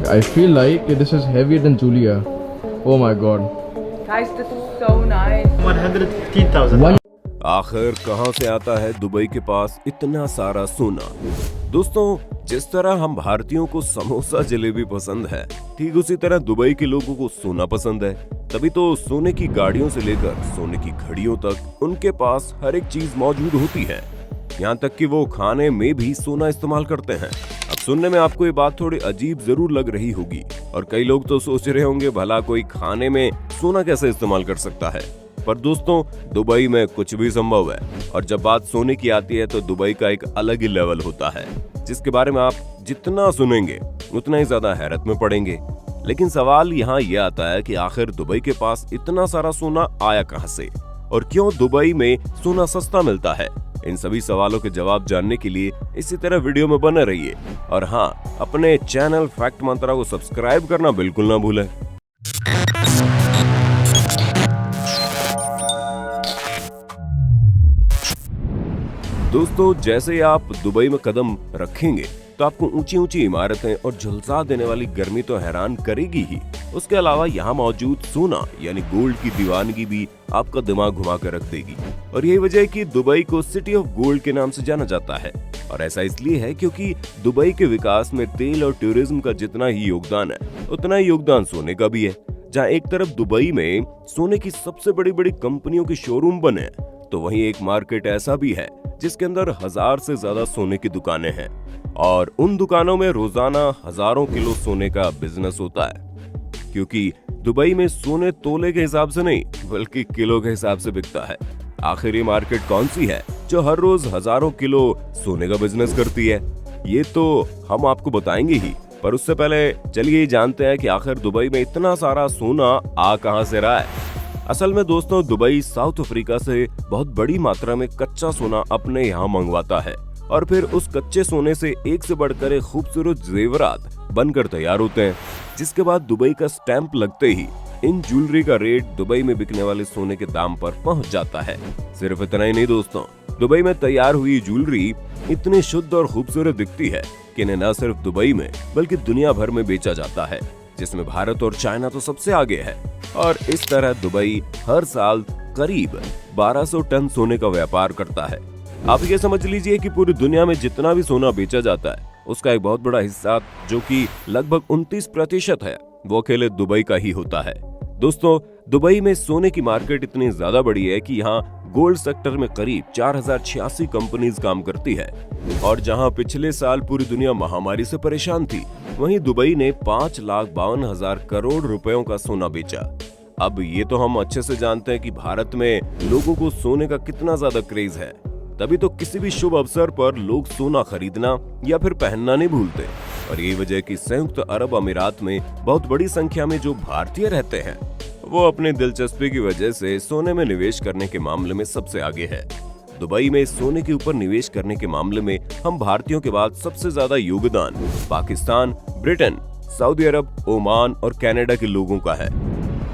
I feel like this is heavier than Julia. Oh my god. Guys, this is so nice. 115,000. आखिर कहां से आता है Dubai के पास इतना सारा सोना? दोस्तों, जिस तरह हम भारतीयों को समोसा जलेबी पसंद है, ठीक उसी तरह दुबई के लोगों को सोना पसंद है। तभी तो सोने की गाड़ियों से लेकर सोने की घड़ियों तक उनके पास हर एक चीज मौजूद होती है। यहाँ तक कि वो खाने में भी सोना इस्तेमाल करते हैं। अब सुनने में आपको ये बात थोड़ी अजीब जरूर लग रही होगी और कई लोग तो सोच रहे होंगे भला कोई खाने में सोना कैसे इस्तेमाल कर सकता है। पर दोस्तों, दुबई में कुछ भी संभव है और जब बात सोने की आती है तो दुबई का एक अलग ही लेवल होता है, जिसके बारे में आप जितना सुनेंगे उतना ही ज्यादा हैरत में पड़ेंगे। लेकिन सवाल यहाँ ये आता है कि आखिर दुबई के पास इतना सारा सोना आया कहाँ से और क्यों दुबई में सोना सस्ता मिलता है? इन सभी सवालों के जवाब जानने के लिए इसी तरह वीडियो में बने रहिए और हाँ, अपने चैनल फैक्ट मंत्रा को सब्सक्राइब करना बिल्कुल ना भूलें। दोस्तों, जैसे ही आप दुबई में कदम रखेंगे तो आपको ऊंची ऊंची इमारतें और झुलसा देने वाली गर्मी तो हैरान करेगी ही, उसके अलावा यहाँ मौजूद सोना यानी गोल्ड की दीवानगी भी आपका दिमाग घुमा कर रख देगी। और यही वजह है कि दुबई को सिटी ऑफ गोल्ड के नाम से जाना जाता है। और ऐसा इसलिए है क्योंकि दुबई के विकास में तेल और टूरिज्म का जितना ही योगदान है, उतना ही योगदान सोने का भी है। जहाँ एक तरफ दुबई में सोने की सबसे बड़ी बड़ी कंपनियों के शोरूम बने हैं, तो वहीं एक मार्केट ऐसा भी है जिसके अंदर 1000 से ज्यादा सोने की दुकानें हैं और उन दुकानों में रोजाना हजारों किलो सोने का बिजनेस होता है। क्योंकि दुबई में सोने तोले के हिसाब से नहीं बल्कि किलो के हिसाब से बिकता है। आखिर ये मार्केट कौन सी है जो हर रोज हजारों किलो सोने का बिजनेस करती है? ये तो हम आपको बताएंगे ही, पर उससे पहले चलिए जानते हैं कि आखिर दुबई में इतना सारा सोना आ कहां से रहा है। असल में दोस्तों, दुबई साउथ अफ्रीका से बहुत बड़ी मात्रा में कच्चा सोना अपने यहाँ मंगवाता है और फिर उस कच्चे सोने से एक से बढ़कर एक खूबसूरत जेवरात बनकर तैयार होते हैं, जिसके बाद दुबई का स्टैंप लगते ही इन ज्वेलरी का रेट दुबई में बिकने वाले सोने के दाम पर पहुंच जाता है। सिर्फ इतना ही नहीं दोस्तों, दुबई में तैयार हुई ज्वेलरी इतनी शुद्ध और खूबसूरत दिखती है कि इन्हें न सिर्फ दुबई में बल्कि दुनिया भर में बेचा जाता है, जिसमें भारत और चाइना तो सबसे आगे है। और इस तरह दुबई हर साल करीब 1200 टन सोने का व्यापार करता है। आप ये समझ लीजिए कि पूरी दुनिया में जितना भी सोना बेचा जाता है, उसका एक बहुत बड़ा हिस्सा जो कि लगभग 29% है, वो अकेले दुबई का ही होता है। दोस्तों, दुबई में सोने की मार्केट इतनी ज्यादा बड़ी है कि यहाँ गोल्ड सेक्टर में करीब 4086 कंपनीज काम करती है। और जहाँ पिछले साल पूरी दुनिया महामारी से परेशान थी, वहीं दुबई ने 5,52,000 करोड़ रुपयों का सोना बेचा। अब ये तो हम अच्छे से जानते हैं कि भारत में लोगों को सोने का कितना ज्यादा क्रेज है, तभी तो किसी भी शुभ अवसर पर लोग सोना खरीदना या फिर पहनना नहीं भूलते। और यही वजह कि संयुक्त अरब अमीरात में बहुत बड़ी संख्या में जो भारतीय रहते हैं, वो अपनी दिलचस्पी की वजह से सोने में निवेश करने के मामले में सबसे आगे है। दुबई में सोने के ऊपर निवेश करने के मामले में हम भारतीयों के बाद सबसे ज्यादा योगदान पाकिस्तान, ब्रिटेन, सऊदी अरब, ओमान और कनाडा के लोगों का है।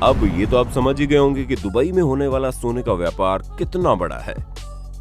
अब ये तो आप समझ ही गए होंगे कि दुबई में होने वाला सोने का व्यापार कितना बड़ा है।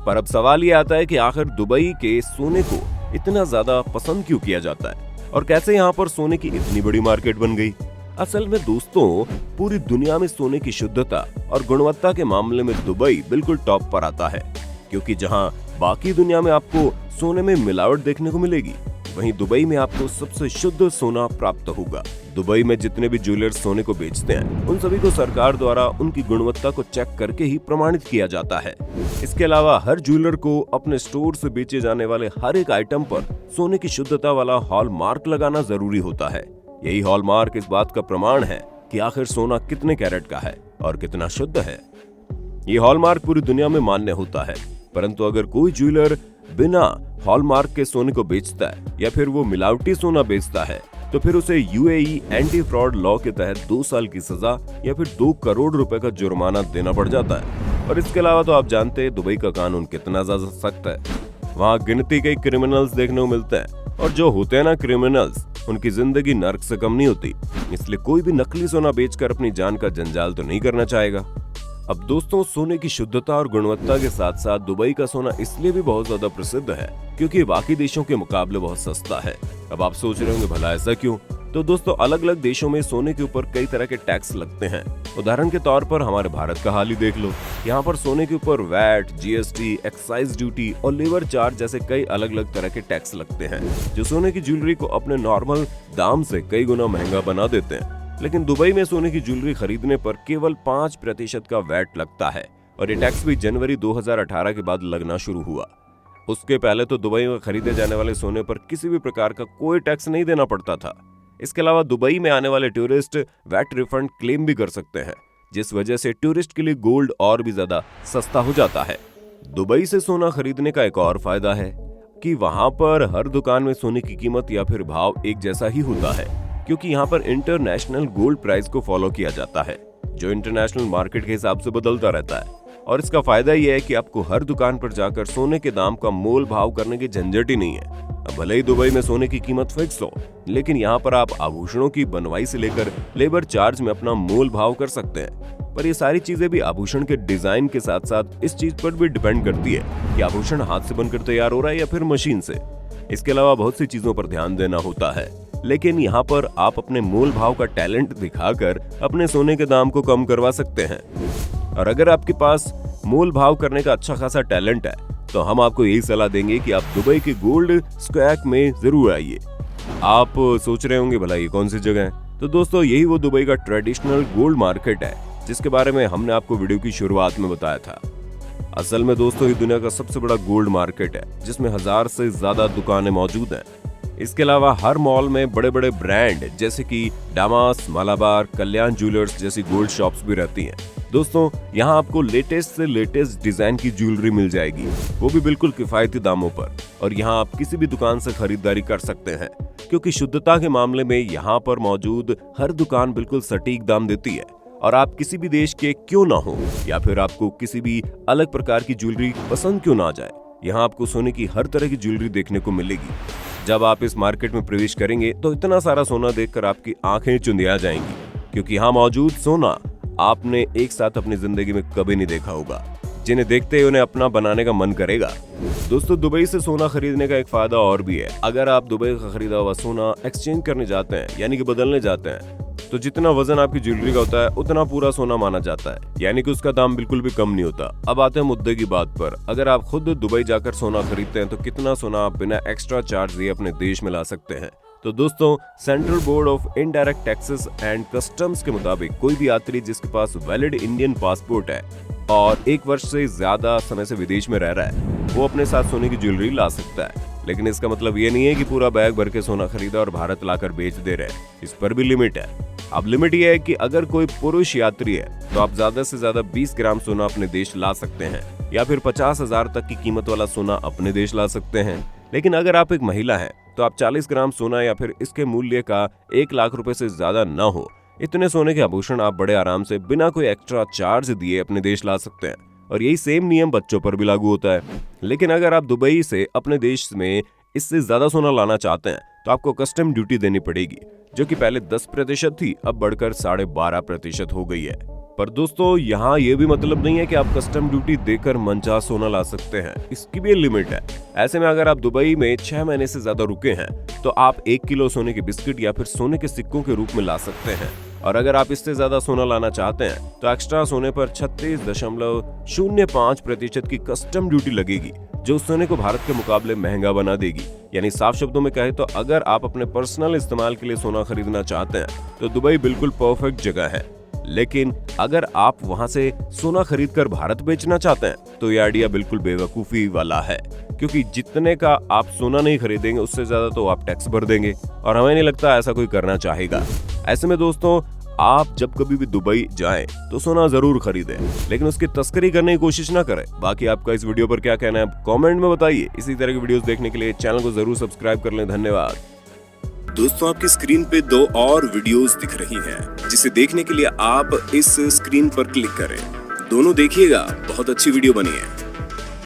पर अब सवाल ये आता है कि आखिर दुबई के सोने को इतना ज्यादा पसंद क्यों किया जाता है और कैसे यहाँ पर सोने की इतनी बड़ी मार्केट बन गई? असल में दोस्तों, पूरी दुनिया में सोने की शुद्धता और गुणवत्ता के मामले में दुबई बिल्कुल टॉप पर आता है। क्योंकि जहां बाकी दुनिया में आपको सोने में मिलावट देखने को मिलेगी, वहीं दुबई में आपको सबसे शुद्ध सोना प्राप्त होगा। दुबई में जितने भी ज्वेलर्स सोने को बेचते हैं, उन सभी को सरकार द्वारा उनकी गुणवत्ता को चेक करके ही प्रमाणित किया जाता है। इसके अलावा हर ज्वेलर को अपने स्टोर से बेचे जाने वाले हर एक आइटम पर सोने की शुद्धता वाला हॉलमार्क लगाना जरूरी होता है। यही हॉलमार्क इस बात का प्रमाण है कि आखिर सोना कितने कैरेट का है और कितना शुद्ध है। ये हॉलमार्क पूरी दुनिया में मान्य होता है, परंतु अगर कोई ज्वेलर बिना हॉलमार्क के सोने को बेचता है या फिर वो मिलावटी सोना बेचता है, तो फिर उसे यूएई एंटी फ्रॉड लॉ के तहत 2 साल की सजा या फिर 2 करोड़ रुपए का जुर्माना देना पड़ जाता है। और इसके अलावा तो आप जानते हैं दुबई का कानून कितना ज्यादा सख्त है। वहाँ गिनती के क्रिमिनल्स देखने को मिलते हैं और जो होते हैं ना क्रिमिनल्स, उनकी जिंदगी नर्क से कम नहीं होती। इसलिए कोई भी नकली सोना बेचकर अपनी जान का जंजाल तो नहीं करना चाहेगा। अब दोस्तों, सोने की शुद्धता और गुणवत्ता के साथ साथ दुबई का सोना इसलिए भी बहुत ज्यादा प्रसिद्ध है क्योंकि बाकी देशों के मुकाबले बहुत सस्ता है। अब आप सोच रहे होंगे भला ऐसा क्यों? तो दोस्तों अलग अलग देशों में सोने के ऊपर कई तरह के टैक्स लगते हैं। उदाहरण के तौर पर हमारे भारत का हाल ही देख लो। यहाँ पर सोने के ऊपर वैट, जीएसटी, एक्साइज ड्यूटी और लेबर चार्ज जैसे कई अलग अलग तरह के टैक्स लगते हैं, जो सोने की ज्वेलरी को अपने नॉर्मल दाम से कई गुना महंगा बना देते हैं। लेकिन दुबई में सोने की ज्वेलरी खरीदने पर केवल 5% का वैट लगता है और ये टैक्स भी जनवरी 2018 के बाद लगना शुरू हुआ। उसके पहले तो दुबई में खरीदे जाने वाले सोने पर किसी भी प्रकार का कोई टैक्स नहीं देना पड़ता था। इसके अलावा दुबई में आने वाले टूरिस्ट वैट रिफंड क्लेम भी कर सकते हैं, जिस वजह से टूरिस्ट के लिए गोल्ड और भी ज्यादा सस्ता हो जाता है। दुबई से सोना खरीदने का एक और फायदा है कि वहां पर हर दुकान में सोने की कीमत या फिर भाव एक जैसा ही होता है, क्योंकि यहाँ पर इंटरनेशनल गोल्ड प्राइस को फॉलो किया जाता है, जो इंटरनेशनल मार्केट के हिसाब से बदलता रहता है। और इसका फायदा यह है कि आपको हर दुकान पर जाकर सोने के दाम का मोल भाव करने की झंझट ही नहीं है। अब भले ही दुबई में सोने की कीमत फिक्स हो, लेकिन यहाँ पर आप आभूषणों की बनवाई से लेकर लेबर चार्ज में अपना मोल भाव कर सकते हैं। पर ये सारी चीजें भी आभूषण के डिजाइन के साथ साथ इस चीज पर भी डिपेंड करती है कि आभूषण हाथ से बनकर तैयार हो रहा है या फिर मशीन से। इसके अलावा बहुत सी चीजों पर ध्यान देना होता है, लेकिन यहाँ पर आप अपने मोल भाव का टैलेंट दिखाकर अपने सोने के दाम को कम करवा सकते हैं। और अगर आपके पास मोल भाव करने का अच्छा खासा टैलेंट है, तो हम आपको यही सलाह देंगे कि आप दुबई के गोल्ड स्क्वैक में जरूर आइए। आप सोच रहे होंगे भला ये कौन सी जगह है? तो दोस्तों यही वो दुबई का ट्रेडिशनल गोल्ड मार्केट है, जिसके बारे में हमने आपको वीडियो की शुरुआत में बताया था। असल में दोस्तों ये दुनिया का सबसे बड़ा गोल्ड मार्केट है, जिसमें 1000 से ज्यादा दुकानें मौजूद हैं। इसके अलावा हर मॉल में बड़े बड़े ब्रांड जैसे कि डामास, मलाबार, कल्याण ज्वेलर्स जैसी गोल्ड शॉप्स भी रहती हैं। दोस्तों यहाँ आपको लेटेस्ट से लेटेस्ट डिजाइन की ज्वेलरी मिल जाएगी, वो भी बिल्कुल किफायती दामों पर। और यहाँ आप किसी भी दुकान से खरीदारी कर सकते हैं, क्योंकि शुद्धता के मामले में यहाँ पर मौजूद हर दुकान बिल्कुल सटीक दाम देती है। और आप किसी भी देश के क्यों ना हो, या फिर आपको किसी भी अलग प्रकार की ज्वेलरी पसंद क्यों ना आ जाए, यहाँ आपको सोने की हर तरह की ज्वेलरी देखने को मिलेगी। जब आप इस मार्केट में प्रवेश करेंगे तो इतना सारा सोना देखकर आपकी आंखें चुंधिया जाएंगी, क्योंकि यहाँ मौजूद सोना आपने एक साथ अपनी जिंदगी में कभी नहीं देखा होगा, जिन्हें देखते ही उन्हें अपना बनाने का मन करेगा। दोस्तों दुबई से सोना खरीदने का एक फायदा और भी है। अगर आप दुबई का खरीदा हुआ सोना एक्सचेंज करने जाते हैं, यानी कि बदलने जाते हैं, तो जितना वजन आपकी ज्वेलरी का होता है उतना पूरा सोना माना जाता है, यानी कि उसका दाम बिल्कुल भी कम नहीं होता। अब आते हैं मुद्दे की बात पर। अगर आप खुद दुबई जाकर सोना खरीदते हैं तो कितना सोना आप बिना एक्स्ट्रा चार्ज दिए अपने देश में ला सकते हैं? तो दोस्तों central board of indirect taxes and customs के मुताबिक कोई भी यात्री जिसके पास वैलिड इंडियन पासपोर्ट है और 1 वर्ष से ज्यादा समय से विदेश में रह रहा है, वो अपने साथ सोने की ज्वेलरी ला सकता है। लेकिन इसका मतलब ये नहीं है कि पूरा बैग भर के सोना खरीदा और भारत लाकर बेच दे रहे हैं। इस पर भी लिमिट है। अब लिमिट ये है कि अगर कोई पुरुष यात्री है तो आप ज्यादा से ज्यादा 20 ग्राम सोना अपने देश ला सकते हैं, या फिर 50,000 तक की कीमत वाला सोना अपने देश ला सकते हैं। लेकिन अगर आप एक महिला हैं तो आप 40 ग्राम सोना या फिर इसके मूल्य का 1 लाख रुपए से ज्यादा न हो, इतने सोने के आभूषण आप बड़े आराम से बिना कोई एक्स्ट्रा चार्ज दिए अपने देश ला सकते हैं। और यही सेम नियम बच्चों पर भी लागू होता है। लेकिन अगर आप दुबई से अपने देश में इससे ज्यादा सोना लाना चाहते हैं तो आपको कस्टम ड्यूटी देनी पड़ेगी, जो कि पहले 10% थी, अब बढ़कर 12.5% हो गई है। पर दोस्तों यहाँ ये भी मतलब नहीं है कि आप कस्टम ड्यूटी देकर मनचाहा सोना ला सकते हैं, इसकी भी लिमिट है। ऐसे में अगर आप दुबई में 6 महीने से ज्यादा रुके हैं तो आप 1 किलो सोने के बिस्किट या फिर सोने के सिक्कों के रूप में ला सकते हैं। और अगर आप इससे ज्यादा सोना लाना चाहते हैं तो एक्स्ट्रा सोने पर 36.05% की कस्टम ड्यूटी लगेगी, जो उस सोने को भारत के मुकाबले महंगा बना देगी। यानी साफ शब्दों में कहे तो अगर आप अपने पर्सनल इस्तेमाल के लिए सोना खरीदना चाहते हैं तो दुबई बिल्कुल परफेक्ट जगह है। लेकिन अगर आप वहां से सोना खरीदकर भारत बेचना चाहते हैं तो ये आइडिया बिल्कुल बेवकूफी वाला है, क्योंकि जितने का आप सोना नहीं खरीदेंगे उससे ज्यादा तो आप टैक्स भर देंगे, और हमें नहीं लगता ऐसा कोई करना चाहेगा। ऐसे में दोस्तों आप जब कभी भी दुबई जाएं तो सोना जरूर खरीदें, लेकिन उसकी तस्करी करने की कोशिश ना करें। बाकी आपका इस वीडियो पर क्या कहना है कमेंट में बताइए। इसी तरह की वीडियोस देखने के लिए चैनल को जरूर सब्सक्राइब कर लें। धन्यवाद। दोस्तों आपकी स्क्रीन पे 2 और वीडियोस दिख रही हैं, जिसे देखने के लिए आप इस स्क्रीन पर क्लिक करें। दोनों देखिएगा, बहुत अच्छी वीडियो बनी है।